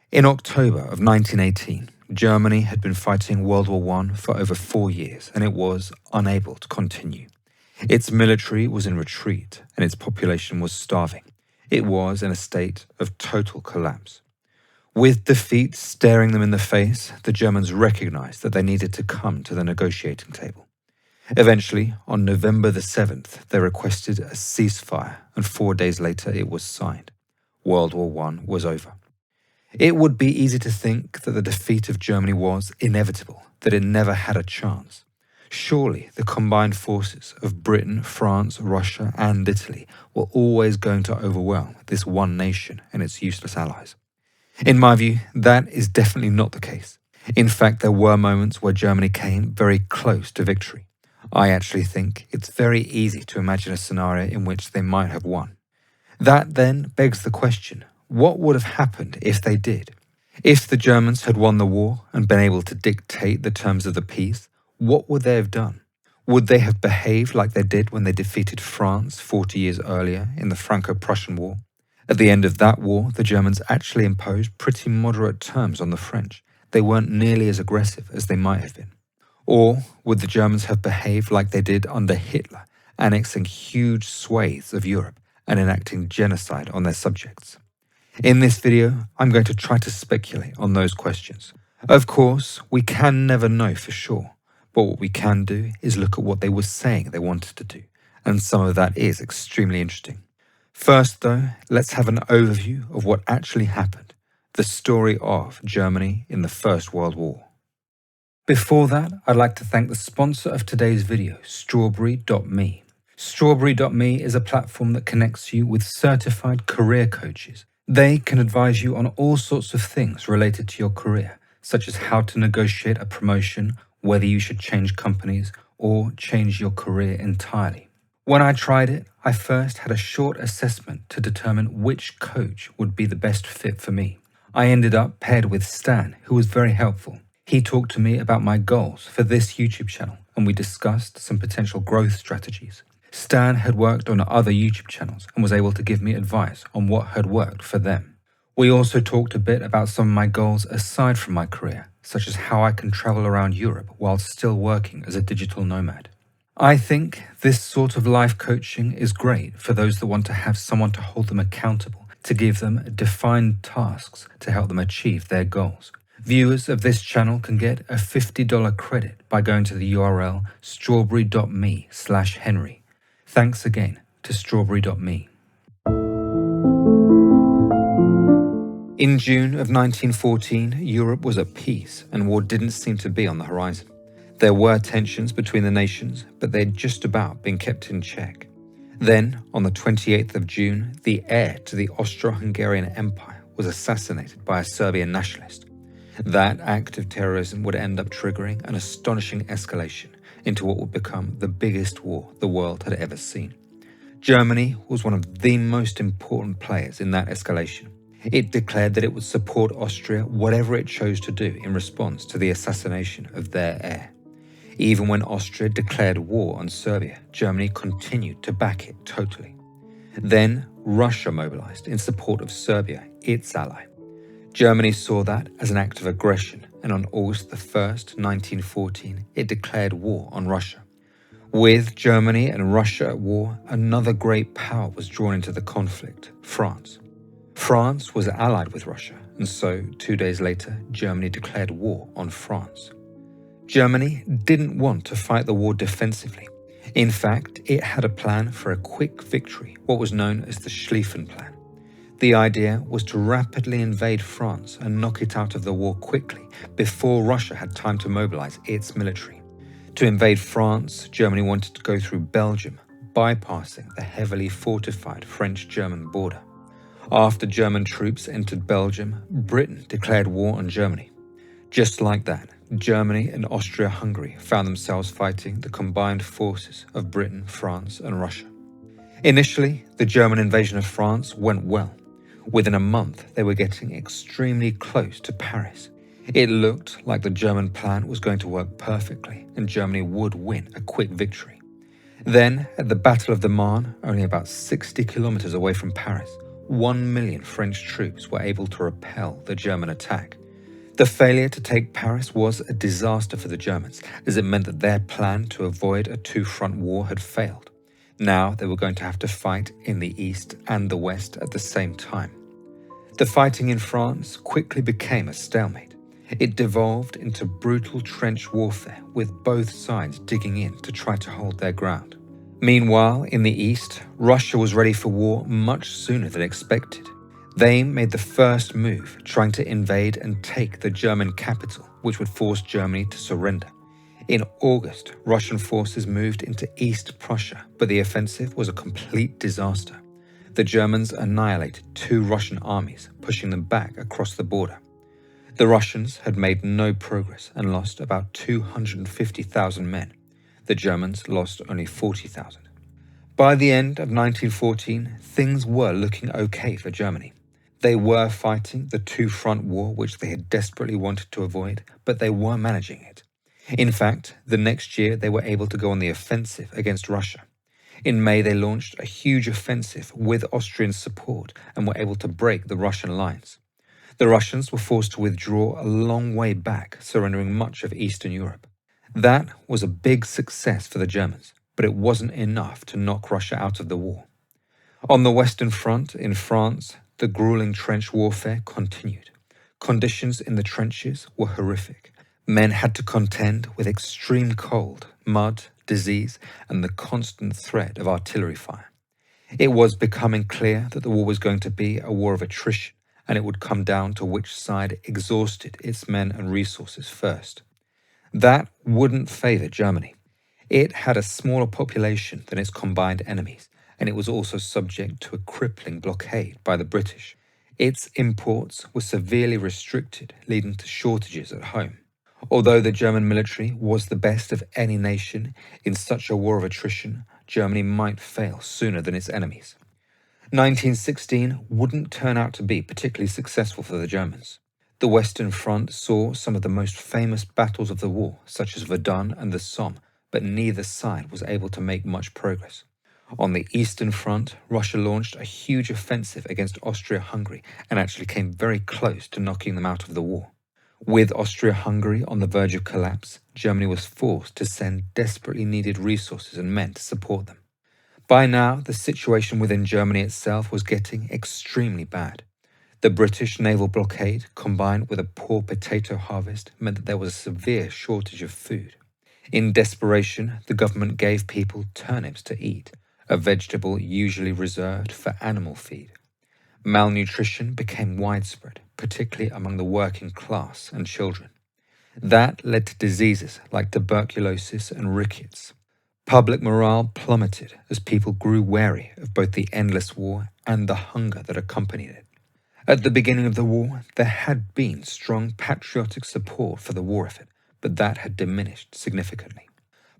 In October of 1918, Germany had been fighting World War I for over 4 years, and it was unable to continue. Its military was in retreat, and its population was starving. It was in a state of total collapse. With defeat staring them in the face, the Germans recognized that they needed to come to the negotiating table. Eventually, on November the 7th, they requested a ceasefire, and 4 days later it was signed. World War I was over. It would be easy to think that the defeat of Germany was inevitable, that it never had a chance. Surely the combined forces of Britain, France, Russia, and Italy were always going to overwhelm this one nation and its useless allies. In my view, that is definitely not the case. In fact, there were moments where Germany came very close to victory. I actually think it's very easy to imagine a scenario in which they might have won. That then begs the question, what would have happened if they did? If the Germans had won the war and been able to dictate the terms of the peace, what would they have done? Would they have behaved like they did when they defeated France 40 years earlier in the Franco Prussian War? At the end of that war, the Germans actually imposed pretty moderate terms on the French. They weren't nearly as aggressive as they might have been. Or would the Germans have behaved like they did under Hitler, annexing huge swathes of Europe and enacting genocide on their subjects? In this video, I'm going to try to speculate on those questions. Of course, we can never know for sure, but what we can do is look at what they were saying they wanted to do, and some of that is extremely interesting. First though, let's have an overview of what actually happened, the story of Germany in the First World War. Before that, I'd like to thank the sponsor of today's video, Strawberry.me. Strawberry.me is a platform that connects you with certified career coaches. They can advise you on all sorts of things related to your career, such as how to negotiate a promotion, whether you should change companies, or change your career entirely. When I tried it, I first had a short assessment to determine which coach would be the best fit for me. I ended up paired with Stan, who was very helpful. He talked to me about my goals for this YouTube channel, and we discussed some potential growth strategies. Stan had worked on other YouTube channels and was able to give me advice on what had worked for them. We also talked a bit about some of my goals aside from my career, such as how I can travel around Europe while still working as a digital nomad. I think this sort of life coaching is great for those that want to have someone to hold them accountable, to give them defined tasks to help them achieve their goals. Viewers of this channel can get a $50 credit by going to the URL strawberry.me/Henry. Thanks again to strawberry.me. In June of 1914, Europe was at peace and war didn't seem to be on the horizon. There were tensions between the nations, but they'd just about been kept in check. Then, on the 28th of June, the heir to the Austro-Hungarian Empire was assassinated by a Serbian nationalist. That act of terrorism would end up triggering an astonishing escalation into what would become the biggest war the world had ever seen. Germany was one of the most important players in that escalation. It declared that it would support Austria whatever it chose to do in response to the assassination of their heir. Even when Austria declared war on Serbia, Germany continued to back it totally. Then Russia mobilized in support of Serbia, its ally. Germany saw that as an act of aggression, and on August 1st, 1914, it declared war on Russia. With Germany and Russia at war, another great power was drawn into the conflict, France. France was allied with Russia, and so 2 days later, Germany declared war on France. Germany didn't want to fight the war defensively. In fact, it had a plan for a quick victory, what was known as the Schlieffen Plan. The idea was to rapidly invade France and knock it out of the war quickly before Russia had time to mobilize its military. To invade France, Germany wanted to go through Belgium, bypassing the heavily fortified French-German border. After German troops entered Belgium, Britain declared war on Germany. Just like that, Germany and Austria-Hungary found themselves fighting the combined forces of Britain, France, and Russia. Initially, the German invasion of France went well. Within a month, they were getting extremely close to Paris. It looked like the German plan was going to work perfectly and Germany would win a quick victory. Then, at the Battle of the Marne, only about 60 kilometers away from Paris, 1 million French troops were able to repel the German attack. The failure to take Paris was a disaster for the Germans, as it meant that their plan to avoid a two-front war had failed. Now they were going to have to fight in the east and the west at the same time. The fighting in France quickly became a stalemate. It devolved into brutal trench warfare, with both sides digging in to try to hold their ground. Meanwhile, in the east, Russia was ready for war much sooner than expected. They made the first move, trying to invade and take the German capital, which would force Germany to surrender. In August, Russian forces moved into East Prussia, but the offensive was a complete disaster. The Germans annihilated 2 Russian armies, pushing them back across the border. The Russians had made no progress and lost about 250,000 men. The Germans lost only 40,000. By the end of 1914, things were looking okay for Germany. They were fighting the two-front war which they had desperately wanted to avoid, but they were managing it. In fact, the next year they were able to go on the offensive against Russia. In May they launched a huge offensive with Austrian support and were able to break the Russian lines. The Russians were forced to withdraw a long way back, surrendering much of Eastern Europe. That was a big success for the Germans, but it wasn't enough to knock Russia out of the war. On the Western Front, in France, the grueling trench warfare continued. Conditions in the trenches were horrific. Men had to contend with extreme cold, mud, disease, and the constant threat of artillery fire. It was becoming clear that the war was going to be a war of attrition, and it would come down to which side exhausted its men and resources first. That wouldn't favour Germany. It had a smaller population than its combined enemies, and it was also subject to a crippling blockade by the British. Its imports were severely restricted, leading to shortages at home. Although the German military was the best of any nation, in such a war of attrition, Germany might fail sooner than its enemies. 1916 wouldn't turn out to be particularly successful for the Germans. The Western Front saw some of the most famous battles of the war, such as Verdun and the Somme, but neither side was able to make much progress. On the Eastern Front, Russia launched a huge offensive against Austria-Hungary and actually came very close to knocking them out of the war. With Austria-Hungary on the verge of collapse, Germany was forced to send desperately needed resources and men to support them. By now, the situation within Germany itself was getting extremely bad. The British naval blockade, combined with a poor potato harvest, meant that there was a severe shortage of food. In desperation, the government gave people turnips to eat, a vegetable usually reserved for animal feed. Malnutrition became widespread, particularly among the working class and children. That led to diseases like tuberculosis and rickets. Public morale plummeted as people grew wary of both the endless war and the hunger that accompanied it. At the beginning of the war, there had been strong patriotic support for the war effort, but that had diminished significantly.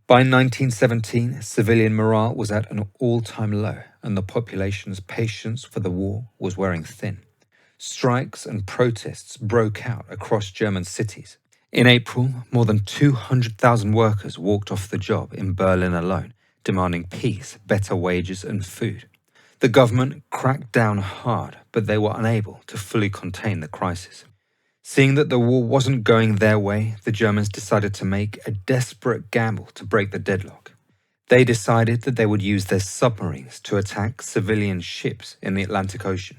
By 1917, civilian morale was at an all-time low, and the population's patience for the war was wearing thin. Strikes and protests broke out across German cities. In April, more than 200,000 workers walked off the job in Berlin alone, demanding peace, better wages, and food. The government cracked down hard, but they were unable to fully contain the crisis. Seeing that the war wasn't going their way, the Germans decided to make a desperate gamble to break the deadlock. They decided that they would use their submarines to attack civilian ships in the Atlantic Ocean.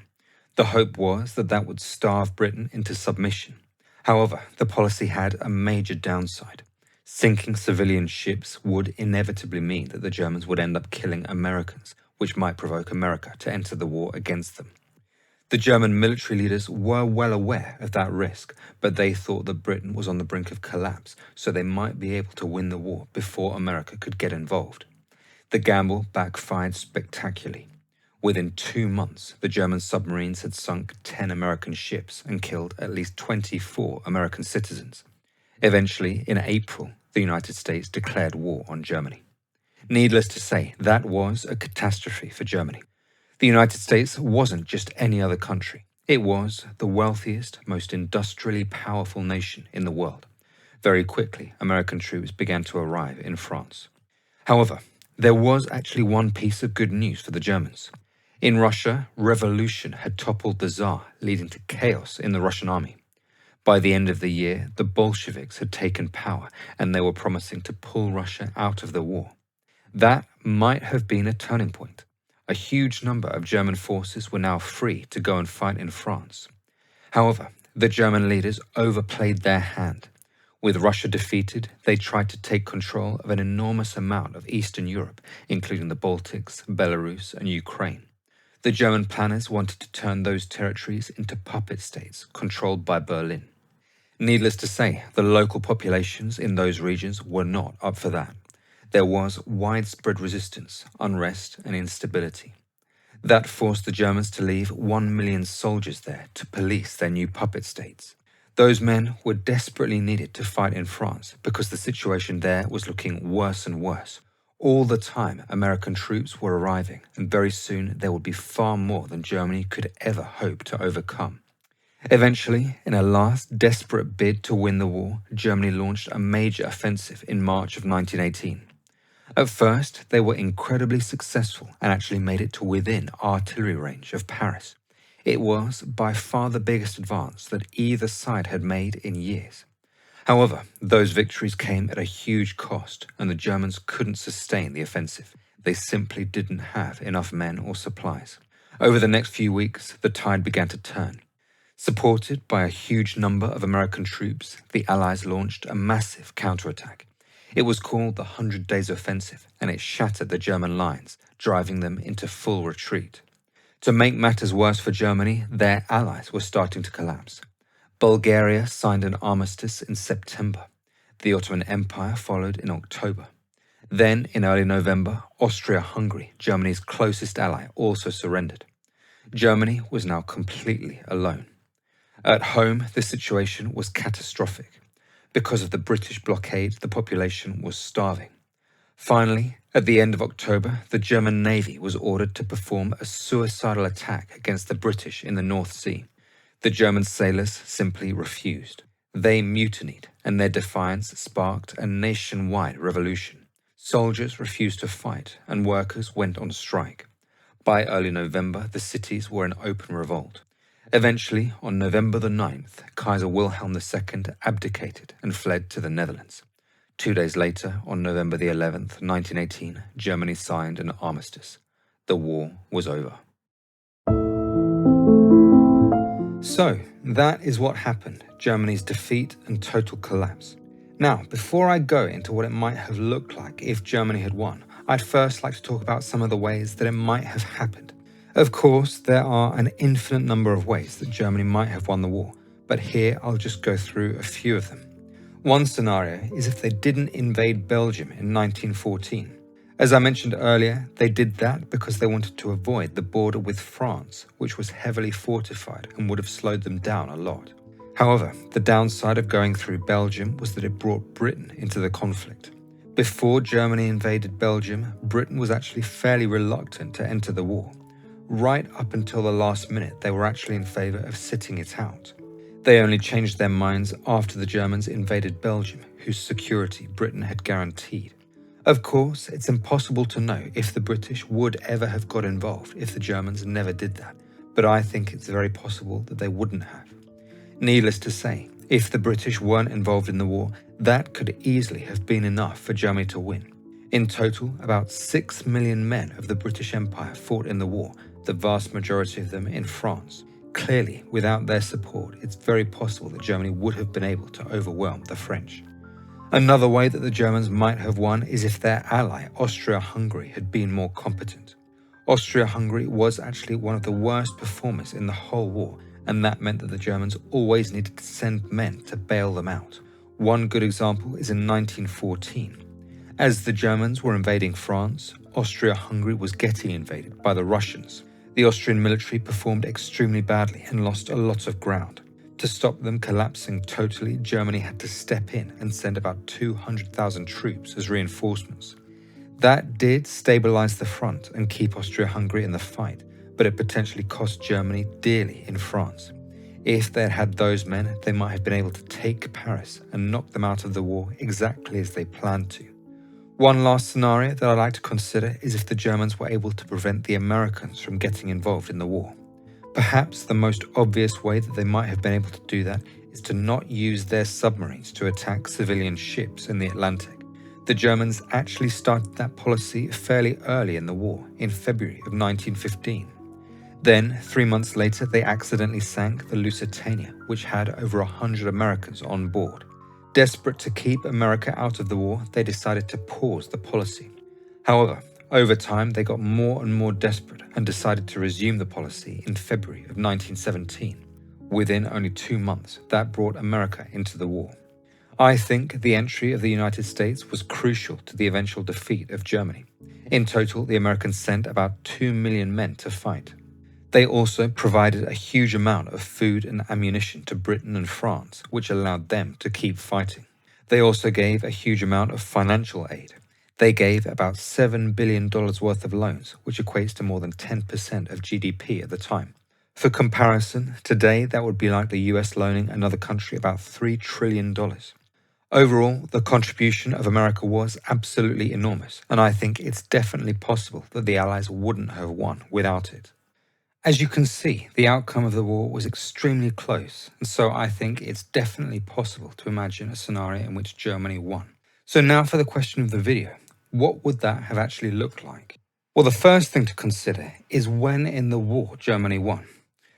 The hope was that that would starve Britain into submission. However, the policy had a major downside. Sinking civilian ships would inevitably mean that the Germans would end up killing Americans, which might provoke America to enter the war against them. The German military leaders were well aware of that risk, but they thought that Britain was on the brink of collapse, so they might be able to win the war before America could get involved. The gamble backfired spectacularly. Within 2 months, the German submarines had sunk 10 American ships and killed at least 24 American citizens. Eventually, in April, the United States declared war on Germany. Needless to say, that was a catastrophe for Germany. The United States wasn't just any other country. It was the wealthiest, most industrially powerful nation in the world. Very quickly, American troops began to arrive in France. However, there was actually one piece of good news for the Germans. In Russia, revolution had toppled the Tsar, leading to chaos in the Russian army. By the end of the year, the Bolsheviks had taken power and they were promising to pull Russia out of the war. That might have been a turning point. A huge number of German forces were now free to go and fight in France. However, the German leaders overplayed their hand. With Russia defeated, they tried to take control of an enormous amount of Eastern Europe, including the Baltics, Belarus, and Ukraine. The German planners wanted to turn those territories into puppet states controlled by Berlin. Needless to say, the local populations in those regions were not up for that. There was widespread resistance, unrest, and instability. That forced the Germans to leave 1 million soldiers there to police their new puppet states. Those men were desperately needed to fight in France because the situation there was looking worse and worse. All the time, American troops were arriving, and very soon there would be far more than Germany could ever hope to overcome. Eventually, in a last desperate bid to win the war, Germany launched a major offensive in March of 1918. At first, they were incredibly successful and actually made it to within artillery range of Paris. It was by far the biggest advance that either side had made in years. However, those victories came at a huge cost, and the Germans couldn't sustain the offensive. They simply didn't have enough men or supplies. Over the next few weeks, the tide began to turn. Supported by a huge number of American troops, the Allies launched a massive counterattack. It was called the 100 Days Offensive, and it shattered the German lines, driving them into full retreat. To make matters worse for Germany, their allies were starting to collapse. Bulgaria signed an armistice in September. The Ottoman Empire followed in October. Then, in early November, Austria-Hungary, Germany's closest ally, also surrendered. Germany was now completely alone. At home, the situation was catastrophic. Because of the British blockade, the population was starving. Finally, at the end of October, the German Navy was ordered to perform a suicidal attack against the British in the North Sea. The German sailors simply refused. They mutinied, and their defiance sparked a nationwide revolution. Soldiers refused to fight, and workers went on strike. By early November, the cities were in open revolt. Eventually, on November the 9th, Kaiser Wilhelm II abdicated and fled to the Netherlands. 2 days later, on November the 11th, 1918, Germany signed an armistice. The war was over. So, that is what happened, Germany's defeat and total collapse. Now, before I go into what it might have looked like if Germany had won, I'd first like to talk about some of the ways that it might have happened. Of course, there are an infinite number of ways that Germany might have won the war, but here I'll just go through a few of them. One scenario is if they didn't invade Belgium in 1914. As I mentioned earlier, they did that because they wanted to avoid the border with France, which was heavily fortified and would have slowed them down a lot. However, the downside of going through Belgium was that it brought Britain into the conflict. Before Germany invaded Belgium, Britain was actually fairly reluctant to enter the war. Right up until the last minute, they were actually in favour of sitting it out. They only changed their minds after the Germans invaded Belgium, whose security Britain had guaranteed. Of course, it's impossible to know if the British would ever have got involved if the Germans never did that, but I think it's very possible that they wouldn't have. Needless to say, if the British weren't involved in the war, that could easily have been enough for Germany to win. In total, about 6 million men of the British Empire fought in the war, the vast majority of them in France. Clearly, without their support, it's very possible that Germany would have been able to overwhelm the French. Another way that the Germans might have won is if their ally, Austria-Hungary, had been more competent. Austria-Hungary was actually one of the worst performers in the whole war, and that meant that the Germans always needed to send men to bail them out. One good example is in 1914. As the Germans were invading France, Austria-Hungary was getting invaded by the Russians. The Austrian military performed extremely badly and lost a lot of ground. To stop them collapsing totally, Germany had to step in and send about 200,000 troops as reinforcements. That did stabilize the front and keep Austria-Hungary in the fight, but it potentially cost Germany dearly in France. If they had had those men, they might have been able to take Paris and knock them out of the war exactly as they planned to. One last scenario that I'd like to consider is if the Germans were able to prevent the Americans from getting involved in the war. Perhaps the most obvious way that they might have been able to do that is to not use their submarines to attack civilian ships in the Atlantic. The Germans actually started that policy fairly early in the war, in February of 1915. Then, 3 months later, they accidentally sank the Lusitania, which had over 100 Americans on board. Desperate to keep America out of the war, they decided to pause the policy. However, over time, they got more and more desperate and decided to resume the policy in February of 1917. Within only 2 months, that brought America into the war. I think the entry of the United States was crucial to the eventual defeat of Germany. In total, the Americans sent about 2 million men to fight. They also provided a huge amount of food and ammunition to Britain and France, which allowed them to keep fighting. They also gave a huge amount of financial aid. They gave about $7 billion worth of loans, which equates to more than 10% of GDP at the time. For comparison, today that would be like the US loaning another country about $3 trillion. Overall, the contribution of America was absolutely enormous, and I think it's definitely possible that the Allies wouldn't have won without it. As you can see, the outcome of the war was extremely close, and so I think it's definitely possible to imagine a scenario in which Germany won. So now for the question of the video. What would that have actually looked like? Well, the first thing to consider is when in the war Germany won.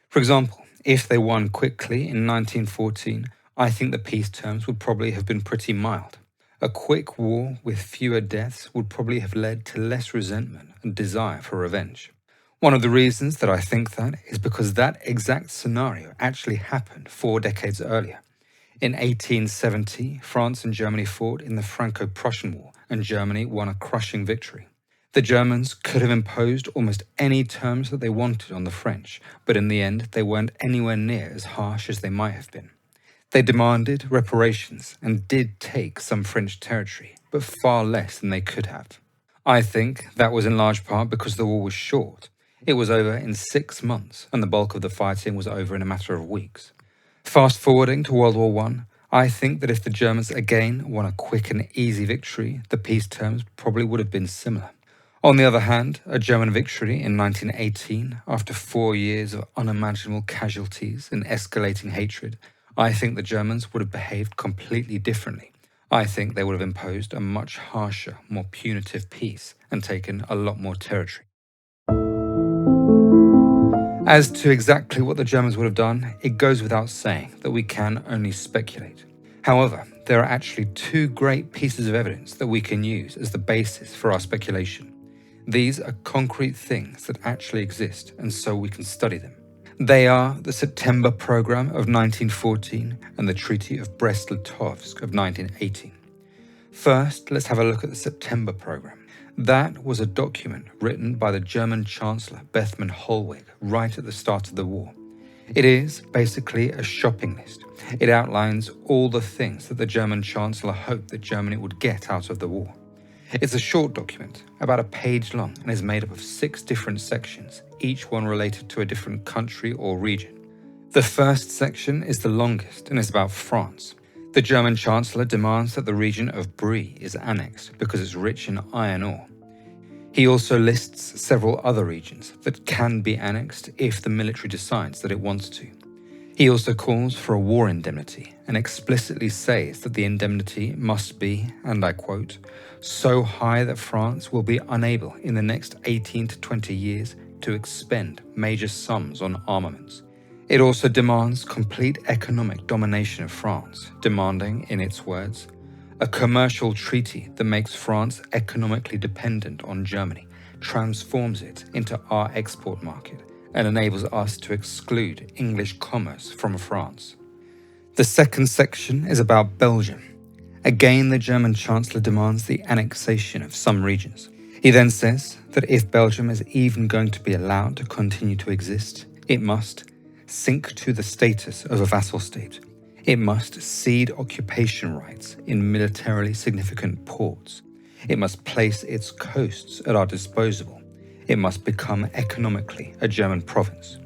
For example, if they won quickly in 1914, I think the peace terms would probably have been pretty mild. A quick war with fewer deaths would probably have led to less resentment and desire for revenge. One of the reasons that I think that is because that exact scenario actually happened 4 decades earlier. In 1870, France and Germany fought in the Franco Prussian War, and Germany won a crushing victory. The Germans could have imposed almost any terms that they wanted on the French, but in the end they weren't anywhere near as harsh as they might have been. They demanded reparations and did take some French territory, but far less than they could have. I think that was in large part because the war was short. It was over in 6 months, and the bulk of the fighting was over in a matter of weeks. Fast forwarding to World War I think that if the Germans again won a quick and easy victory, the peace terms probably would have been similar. On the other hand, a German victory in 1918, after 4 years of unimaginable casualties and escalating hatred, I think the Germans would have behaved completely differently. I think they would have imposed a much harsher, more punitive peace and taken a lot more territory. As to exactly what the Germans would have done, it goes without saying that we can only speculate. However, there are actually 2 great pieces of evidence that we can use as the basis for our speculation. These are concrete things that actually exist, and so we can study them. They are the September Program of 1914 and the Treaty of Brest-Litovsk of 1918. First, let's have a look at the September Program. That was a document written by the German Chancellor Bethmann Hollweg right at the start of the war. It is basically a shopping list. It outlines all the things that the German Chancellor hoped that Germany would get out of the war. It's a short document, about a page long, and is made up of 6 different sections, each one related to a different country or region. The first section is the longest and is about France. The German Chancellor demands that the region of Brie is annexed because it's rich in iron ore. He also lists several other regions that can be annexed if the military decides that it wants to. He also calls for a war indemnity and explicitly says that the indemnity must be, and I quote, so high that France will be unable in the next 18 to 20 years to expend major sums on armaments. It also demands complete economic domination of France, demanding, in its words, a commercial treaty that makes France economically dependent on Germany, transforms it into our export market, and enables us to exclude English commerce from France. The second section is about Belgium. Again, the German Chancellor demands the annexation of some regions. He then says that if Belgium is even going to be allowed to continue to exist, it must sink to the status of a vassal state. It must cede occupation rights in militarily significant ports. It must place its coasts at our disposal. It must become economically a German province.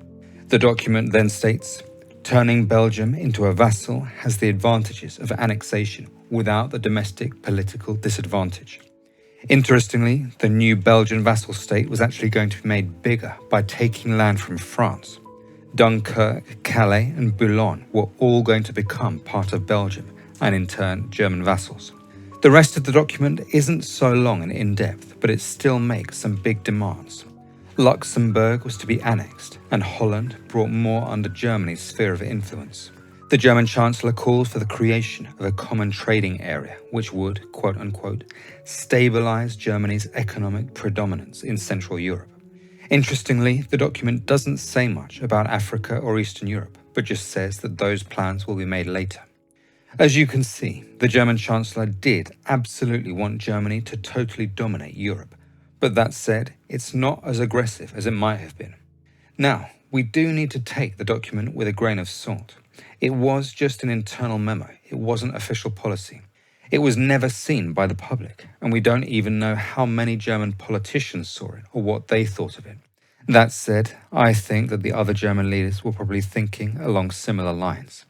The document then states, turning Belgium into a vassal has the advantages of annexation without the domestic political disadvantage. Interestingly, the new Belgian vassal state was actually going to be made bigger by taking land from France. Dunkirk, Calais and Boulogne were all going to become part of Belgium and in turn German vassals. The rest of the document isn't so long and in-depth, but it still makes some big demands. Luxembourg was to be annexed, and Holland brought more under Germany's sphere of influence. The German Chancellor called for the creation of a common trading area, which would, quote-unquote, stabilize Germany's economic predominance in Central Europe. Interestingly, the document doesn't say much about Africa or Eastern Europe, but just says that those plans will be made later. As you can see, the German Chancellor did absolutely want Germany to totally dominate Europe, but that said, it's not as aggressive as it might have been. Now, we do need to take the document with a grain of salt. It was just an internal memo, it wasn't official policy. It was never seen by the public, and we don't even know how many German politicians saw it or what they thought of it. That said, I think that the other German leaders were probably thinking along similar lines.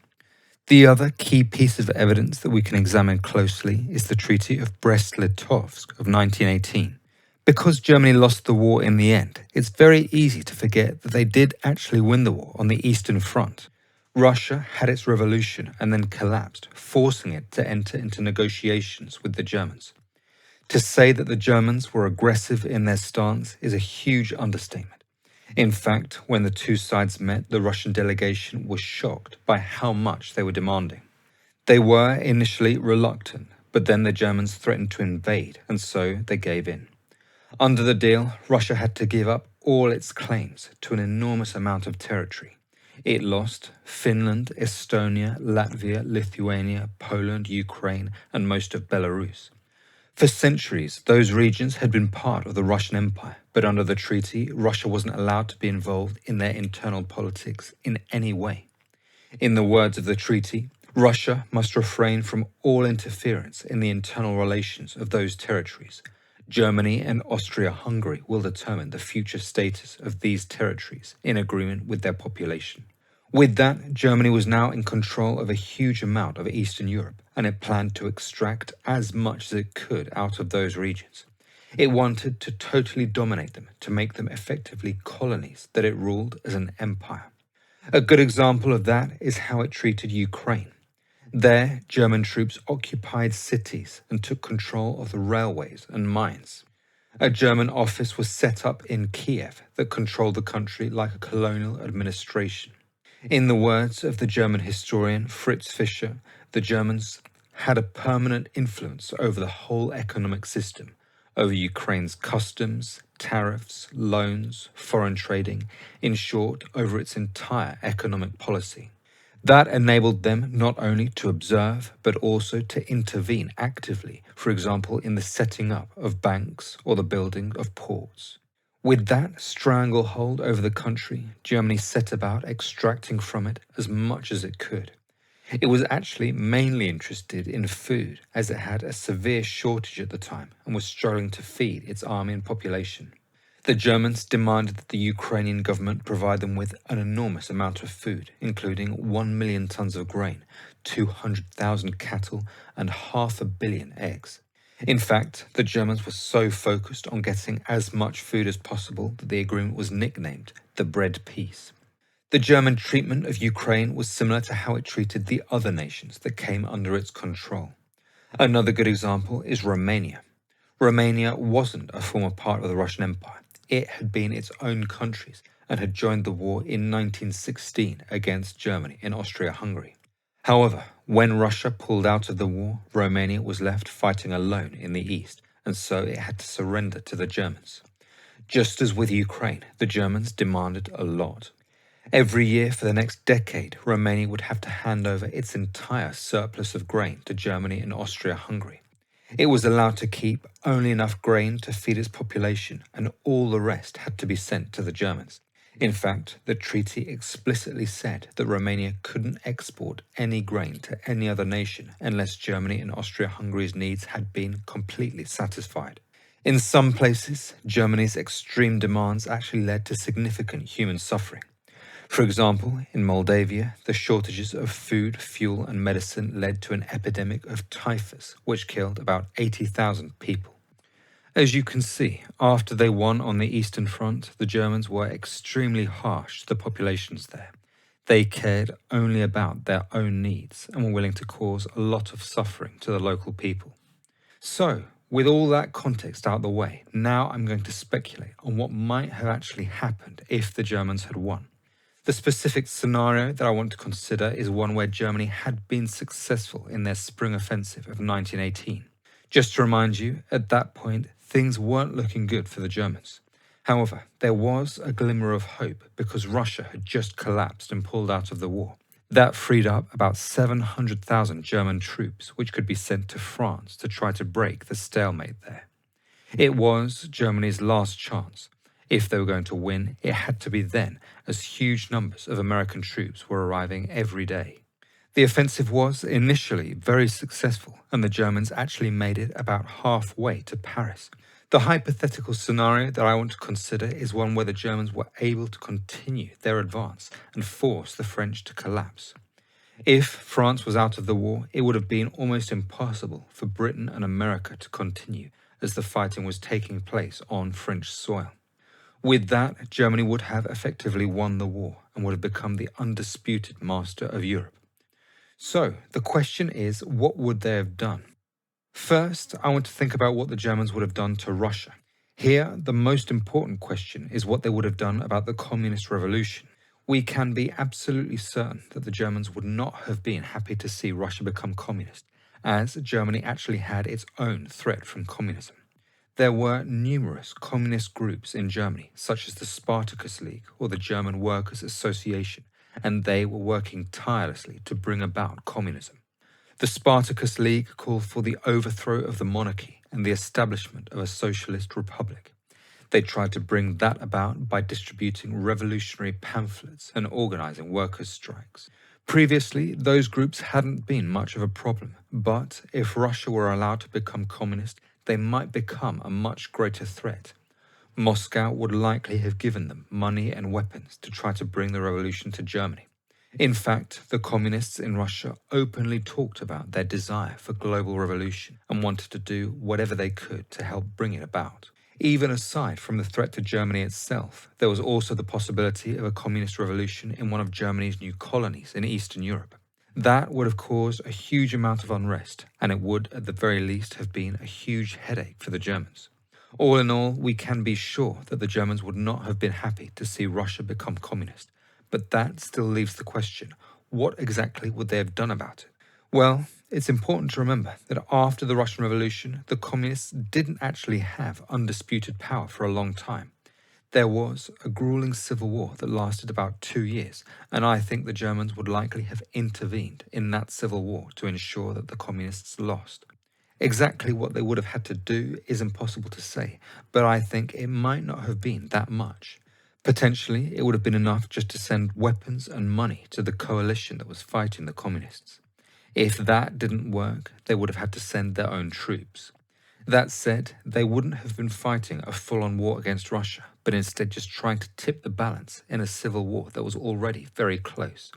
The other key piece of evidence that we can examine closely is the Treaty of Brest-Litovsk of 1918. Because Germany lost the war in the end, it's very easy to forget that they did actually win the war on the Eastern Front. Russia had its revolution and then collapsed, forcing it to enter into negotiations with the Germans. To say that the Germans were aggressive in their stance is a huge understatement. In fact, when the two sides met, the Russian delegation was shocked by how much they were demanding. They were initially reluctant, but then the Germans threatened to invade, and so they gave in. Under the deal, Russia had to give up all its claims to an enormous amount of territory. It lost Finland, Estonia, Latvia, Lithuania, Poland, Ukraine, and most of Belarus. For centuries, those regions had been part of the Russian Empire, but under the treaty, Russia wasn't allowed to be involved in their internal politics in any way. In the words of the treaty, Russia must refrain from all interference in the internal relations of those territories. Germany and Austria-Hungary will determine the future status of these territories in agreement with their population. With that, Germany was now in control of a huge amount of Eastern Europe, and it planned to extract as much as it could out of those regions. It wanted to totally dominate them, to make them effectively colonies that it ruled as an empire. A good example of that is how it treated Ukraine. There, German troops occupied cities and took control of the railways and mines. A German office was set up in Kiev that controlled the country like a colonial administration. In the words of the German historian Fritz Fischer, the Germans had a permanent influence over the whole economic system, over Ukraine's customs, tariffs, loans, foreign trading, in short, over its entire economic policy. That enabled them not only to observe, but also to intervene actively, for example, in the setting up of banks or the building of ports. With that stranglehold over the country, Germany set about extracting from it as much as it could. It was actually mainly interested in food, as it had a severe shortage at the time and was struggling to feed its army and population. The Germans demanded that the Ukrainian government provide them with an enormous amount of food, including 1 million tons of grain, 200,000 cattle, and 500 million eggs. In fact, the Germans were so focused on getting as much food as possible that the agreement was nicknamed the Bread Peace. The German treatment of Ukraine was similar to how it treated the other nations that came under its control. Another good example is Romania. Romania wasn't a former part of the Russian Empire. It had been its own country and had joined the war in 1916 against Germany in Austria-Hungary. However, when Russia pulled out of the war, Romania was left fighting alone in the east, and so it had to surrender to the Germans. Just as with Ukraine, the Germans demanded a lot. Every year for the next decade, Romania would have to hand over its entire surplus of grain to Germany and Austria-Hungary. It was allowed to keep only enough grain to feed its population, and all the rest had to be sent to the Germans. In fact, the treaty explicitly said that Romania couldn't export any grain to any other nation unless Germany and Austria-Hungary's needs had been completely satisfied. In some places, Germany's extreme demands actually led to significant human suffering. For example, in Moldavia, the shortages of food, fuel and medicine led to an epidemic of typhus, which killed about 80,000 people. As you can see, after they won on the Eastern Front, the Germans were extremely harsh to the populations there. They cared only about their own needs and were willing to cause a lot of suffering to the local people. So, with all that context out the way, now I'm going to speculate on what might have actually happened if the Germans had won. The specific scenario that I want to consider is one where Germany had been successful in their spring offensive of 1918. Just to remind you, at that point, things weren't looking good for the Germans. However, there was a glimmer of hope because Russia had just collapsed and pulled out of the war. That freed up about 700,000 German troops, which could be sent to France to try to break the stalemate there. It was Germany's last chance. If they were going to win, it had to be then, as huge numbers of American troops were arriving every day. The offensive was initially very successful, and the Germans actually made it about halfway to Paris. The hypothetical scenario that I want to consider is one where the Germans were able to continue their advance and force the French to collapse. If France was out of the war, it would have been almost impossible for Britain and America to continue, as the fighting was taking place on French soil. With that, Germany would have effectively won the war and would have become the undisputed master of Europe. So, the question is, what would they have done? First, I want to think about what the Germans would have done to Russia. Here, the most important question is what they would have done about the communist revolution. We can be absolutely certain that the Germans would not have been happy to see Russia become communist, as Germany actually had its own threat from communism. There were numerous communist groups in Germany, such as the Spartacus League or the German Workers' Association, and they were working tirelessly to bring about communism. The Spartacus League called for the overthrow of the monarchy and the establishment of a socialist republic. They tried to bring that about by distributing revolutionary pamphlets and organizing workers' strikes. Previously, those groups hadn't been much of a problem, but if Russia were allowed to become communist, they might become a much greater threat. Moscow would likely have given them money and weapons to try to bring the revolution to Germany. In fact, the communists in Russia openly talked about their desire for global revolution and wanted to do whatever they could to help bring it about. Even aside from the threat to Germany itself, there was also the possibility of a communist revolution in one of Germany's new colonies in Eastern Europe. That would have caused a huge amount of unrest, and it would, at the very least, have been a huge headache for the Germans. All in all, we can be sure that the Germans would not have been happy to see Russia become communist. But that still leaves the question, what exactly would they have done about it? Well, it's important to remember that after the Russian Revolution, the communists didn't actually have undisputed power for a long time. There was a grueling civil war that lasted about 2 years, and I think the Germans would likely have intervened in that civil war to ensure that the communists lost. Exactly what they would have had to do is impossible to say, but I think it might not have been that much. Potentially, it would have been enough just to send weapons and money to the coalition that was fighting the communists. If that didn't work, they would have had to send their own troops. That said, they wouldn't have been fighting a full-on war against Russia, but instead just trying to tip the balance in a civil war that was already very close.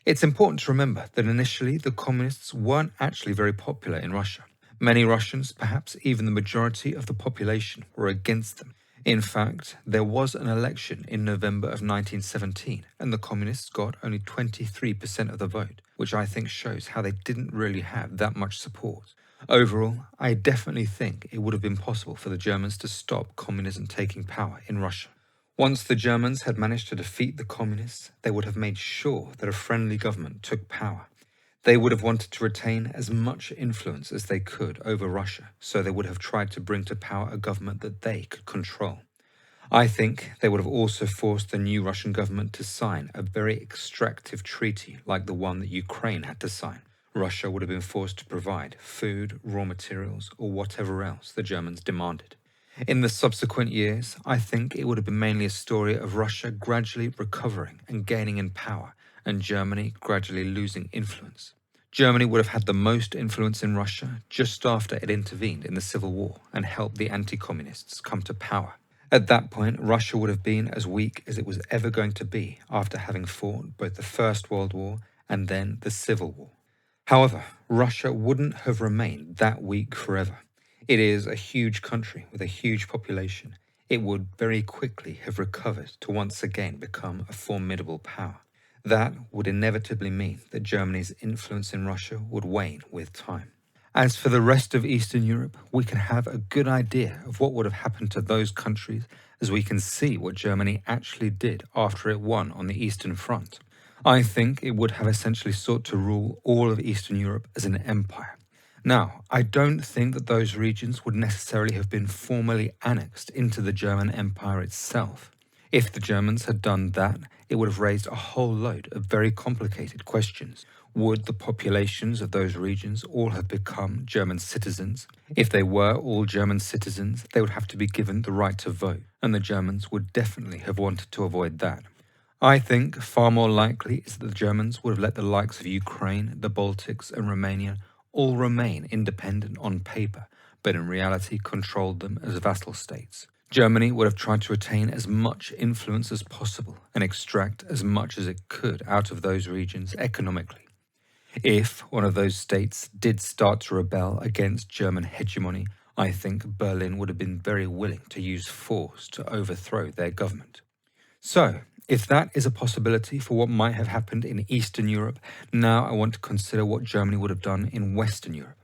It's important to remember that initially the communists weren't actually very popular in Russia. Many Russians, perhaps even the majority of the population, were against them. In fact, there was an election in November of 1917, and the communists got only 23% of the vote, which I think shows how they didn't really have that much support. Overall, I definitely think it would have been possible for the Germans to stop communism taking power in Russia. Once the Germans had managed to defeat the communists, they would have made sure that a friendly government took power. They would have wanted to retain as much influence as they could over Russia, so they would have tried to bring to power a government that they could control. I think they would have also forced the new Russian government to sign a very extractive treaty like the one that Ukraine had to sign. Russia would have been forced to provide food, raw materials, or whatever else the Germans demanded. In the subsequent years, I think it would have been mainly a story of Russia gradually recovering and gaining in power, and Germany gradually losing influence. Germany would have had the most influence in Russia just after it intervened in the Civil War and helped the anti-communists come to power. At that point, Russia would have been as weak as it was ever going to be after having fought both the First World War and then the Civil War. However, Russia wouldn't have remained that weak forever. It is a huge country with a huge population. It would very quickly have recovered to once again become a formidable power. That would inevitably mean that Germany's influence in Russia would wane with time. As for the rest of Eastern Europe, we can have a good idea of what would have happened to those countries as we can see what Germany actually did after it won on the Eastern Front. I think it would have essentially sought to rule all of Eastern Europe as an empire. Now, I don't think that those regions would necessarily have been formally annexed into the German Empire itself. If the Germans had done that, it would have raised a whole load of very complicated questions. Would the populations of those regions all have become German citizens? If they were all German citizens, they would have to be given the right to vote, and the Germans would definitely have wanted to avoid that. I think far more likely is that the Germans would have let the likes of Ukraine, the Baltics, and Romania all remain independent on paper, but in reality controlled them as vassal states. Germany would have tried to retain as much influence as possible and extract as much as it could out of those regions economically. If one of those states did start to rebel against German hegemony, I think Berlin would have been very willing to use force to overthrow their government. So, if that is a possibility for what might have happened in Eastern Europe, now I want to consider what Germany would have done in Western Europe.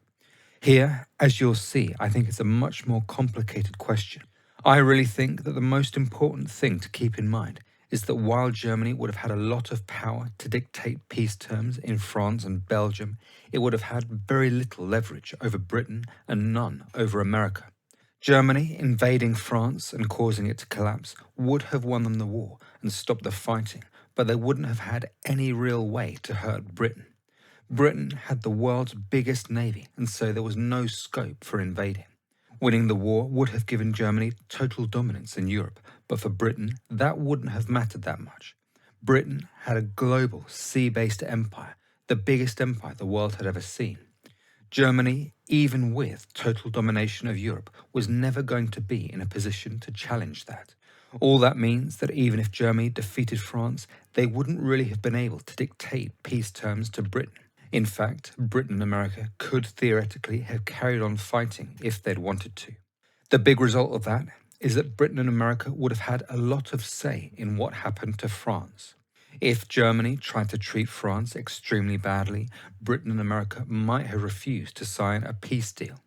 Here, as you'll see, I think it's a much more complicated question. I really think that the most important thing to keep in mind is that while Germany would have had a lot of power to dictate peace terms in France and Belgium, it would have had very little leverage over Britain and none over America. Germany invading France and causing it to collapse would have won them the war and stopped the fighting, but they wouldn't have had any real way to hurt Britain. Britain had the world's biggest navy, and so there was no scope for invading. Winning the war would have given Germany total dominance in Europe, but for Britain, that wouldn't have mattered that much. Britain had a global, sea-based empire, the biggest empire the world had ever seen. Germany, even with total domination of Europe, was never going to be in a position to challenge that. All that means that even if Germany defeated France, they wouldn't really have been able to dictate peace terms to Britain. In fact, Britain and America could theoretically have carried on fighting if they'd wanted to. The big result of that is that Britain and America would have had a lot of say in what happened to France. If Germany tried to treat France extremely badly, Britain and America might have refused to sign a peace deal.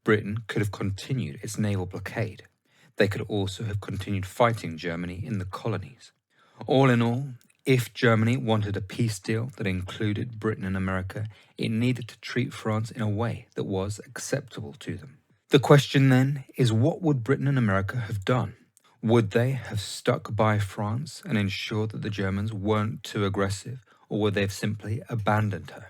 Britain could have continued its naval blockade. They could also have continued fighting Germany in the colonies. All in all, if Germany wanted a peace deal that included Britain and America, it needed to treat France in a way that was acceptable to them. The question then is, what would Britain and America have done? Would they have stuck by France and ensured that the Germans weren't too aggressive, or would they have simply abandoned her?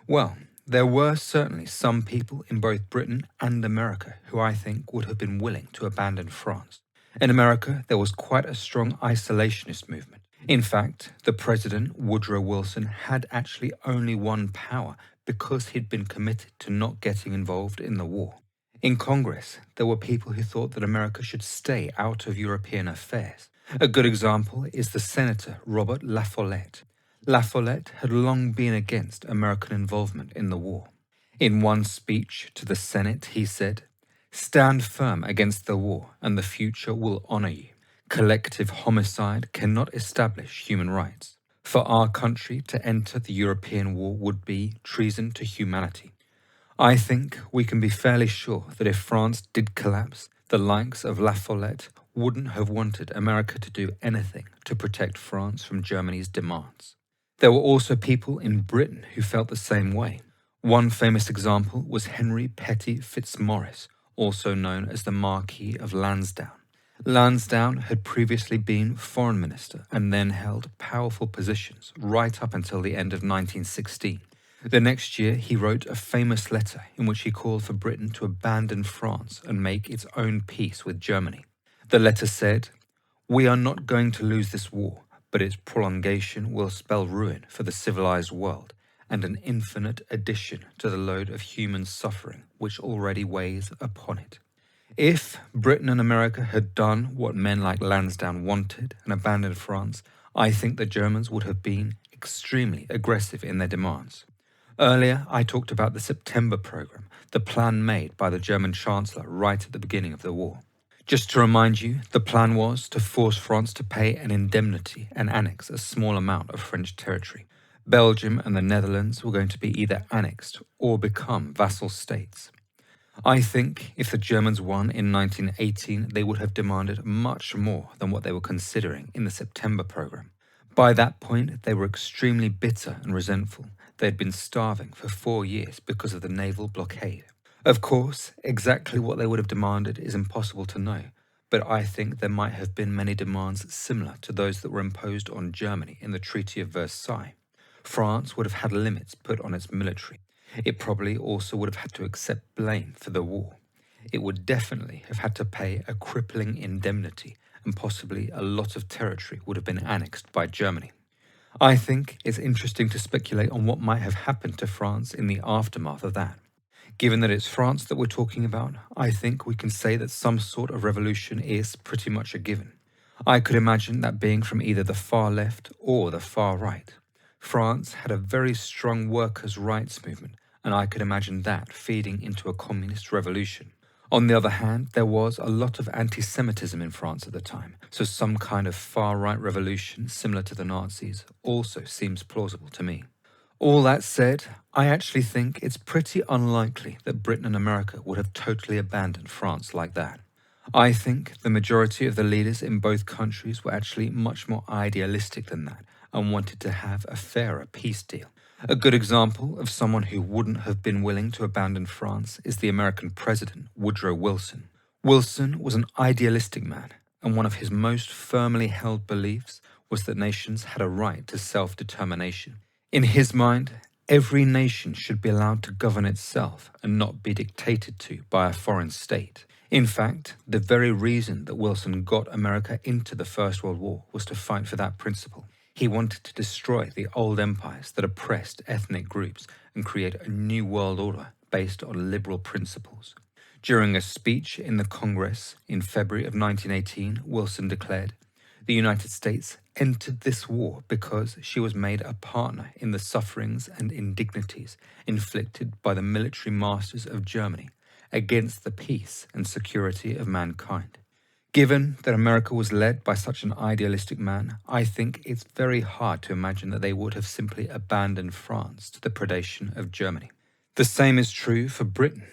Well, there were certainly some people in both Britain and America who I think would have been willing to abandon France. In America, there was quite a strong isolationist movement. In fact, the president, Woodrow Wilson, had actually only one power because he'd been committed to not getting involved in the war. In Congress, there were people who thought that America should stay out of European affairs. A good example is the Senator Robert La Follette. La Follette had long been against American involvement in the war. In one speech to the Senate, he said, "Stand firm against the war, and the future will honor you. Collective homicide cannot establish human rights. For our country to enter the European war would be treason to humanity." I think we can be fairly sure that if France did collapse, the likes of La Follette wouldn't have wanted America to do anything to protect France from Germany's demands. There were also people in Britain who felt the same way. One famous example was Henry Petty Fitzmaurice, also known as the Marquis of Lansdowne. Lansdowne had previously been foreign minister and then held powerful positions right up until the end of 1916. The next year, he wrote a famous letter in which he called for Britain to abandon France and make its own peace with Germany. The letter said, "We are not going to lose this war, but its prolongation will spell ruin for the civilized world and an infinite addition to the load of human suffering which already weighs upon it." If Britain and America had done what men like Lansdowne wanted and abandoned France, I think the Germans would have been extremely aggressive in their demands. Earlier, I talked about the September program, the plan made by the German Chancellor right at the beginning of the war. Just to remind you, the plan was to force France to pay an indemnity and annex a small amount of French territory. Belgium and the Netherlands were going to be either annexed or become vassal states. I think if the Germans won in 1918, they would have demanded much more than what they were considering in the September program. By that point, they were extremely bitter and resentful. They had been starving for 4 years because of the naval blockade. Of course, exactly what they would have demanded is impossible to know, but I think there might have been many demands similar to those that were imposed on Germany in the Treaty of Versailles. France would have had limits put on its military. It probably also would have had to accept blame for the war. It would definitely have had to pay a crippling indemnity, and possibly a lot of territory would have been annexed by Germany. I think it's interesting to speculate on what might have happened to France in the aftermath of that. Given that it's France that we're talking about, I think we can say that some sort of revolution is pretty much a given. I could imagine that being from either the far left or the far right. France had a very strong workers' rights movement, and I could imagine that feeding into a communist revolution. On the other hand, there was a lot of anti-Semitism in France at the time, so some kind of far-right revolution similar to the Nazis also seems plausible to me. All that said, I actually think it's pretty unlikely that Britain and America would have totally abandoned France like that. I think the majority of the leaders in both countries were actually much more idealistic than that and wanted to have a fairer peace deal. A good example of someone who wouldn't have been willing to abandon France is the American president, Woodrow Wilson. Wilson was an idealistic man, and one of his most firmly held beliefs was that nations had a right to self-determination. In his mind, every nation should be allowed to govern itself and not be dictated to by a foreign state. In fact, the very reason that Wilson got America into the First World War was to fight for that principle. He wanted to destroy the old empires that oppressed ethnic groups and create a new world order based on liberal principles. During a speech in the Congress in February of 1918, Wilson declared, "The United States entered this war because she was made a partner in the sufferings and indignities inflicted by the military masters of Germany against the peace and security of mankind." Given that America was led by such an idealistic man, I think it's very hard to imagine that they would have simply abandoned France to the predation of Germany. The same is true for Britain.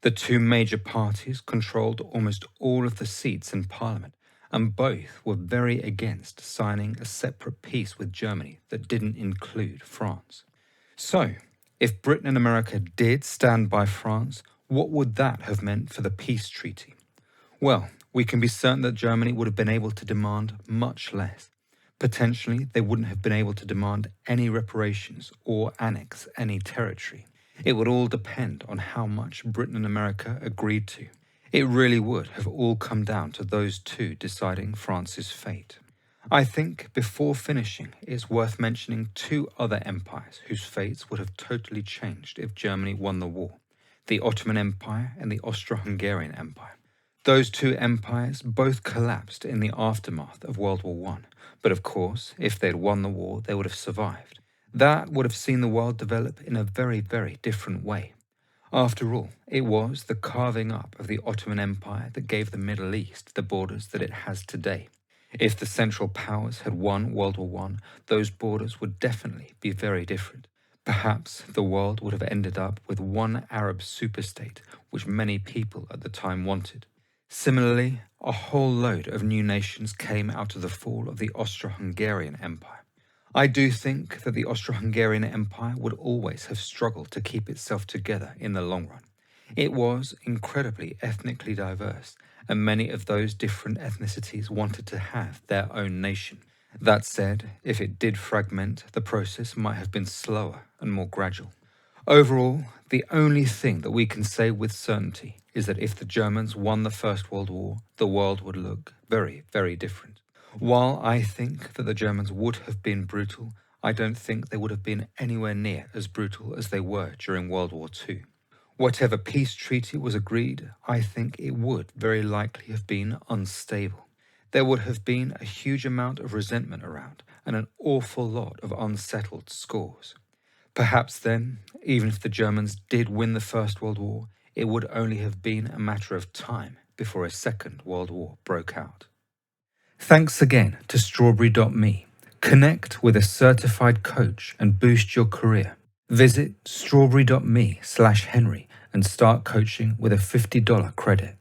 The two major parties controlled almost all of the seats in Parliament, and both were very against signing a separate peace with Germany that didn't include France. So, if Britain and America did stand by France, what would that have meant for the peace treaty? Well, we can be certain that Germany would have been able to demand much less. Potentially, they wouldn't have been able to demand any reparations or annex any territory. It would all depend on how much Britain and America agreed to. It really would have all come down to those two deciding France's fate. I think before finishing, it's worth mentioning two other empires whose fates would have totally changed if Germany won the war: the Ottoman Empire and the Austro-Hungarian Empire. Those two empires both collapsed in the aftermath of World War I, but of course, if they'd won the war, they would have survived. That would have seen the world develop in a very, very different way. After all, it was the carving up of the Ottoman Empire that gave the Middle East the borders that it has today. If the Central Powers had won World War I, those borders would definitely be very different. Perhaps the world would have ended up with one Arab superstate, which many people at the time wanted. Similarly, a whole load of new nations came out of the fall of the Austro-Hungarian Empire. I do think that the Austro-Hungarian Empire would always have struggled to keep itself together in the long run. It was incredibly ethnically diverse, and many of those different ethnicities wanted to have their own nation. That said, if it did fragment, the process might have been slower and more gradual. Overall, the only thing that we can say with certainty is that if the Germans won the First World War, the world would look very, very different. While I think that the Germans would have been brutal, I don't think they would have been anywhere near as brutal as they were during World War II. Whatever peace treaty was agreed, I think it would very likely have been unstable. There would have been a huge amount of resentment around and an awful lot of unsettled scores. Perhaps then, even if the Germans did win the First World War, it would only have been a matter of time before a Second World War broke out. Thanks again to Strawberry.me. Connect with a certified coach and boost your career. Visit strawberry.me/Henry and start coaching with a $50 credit.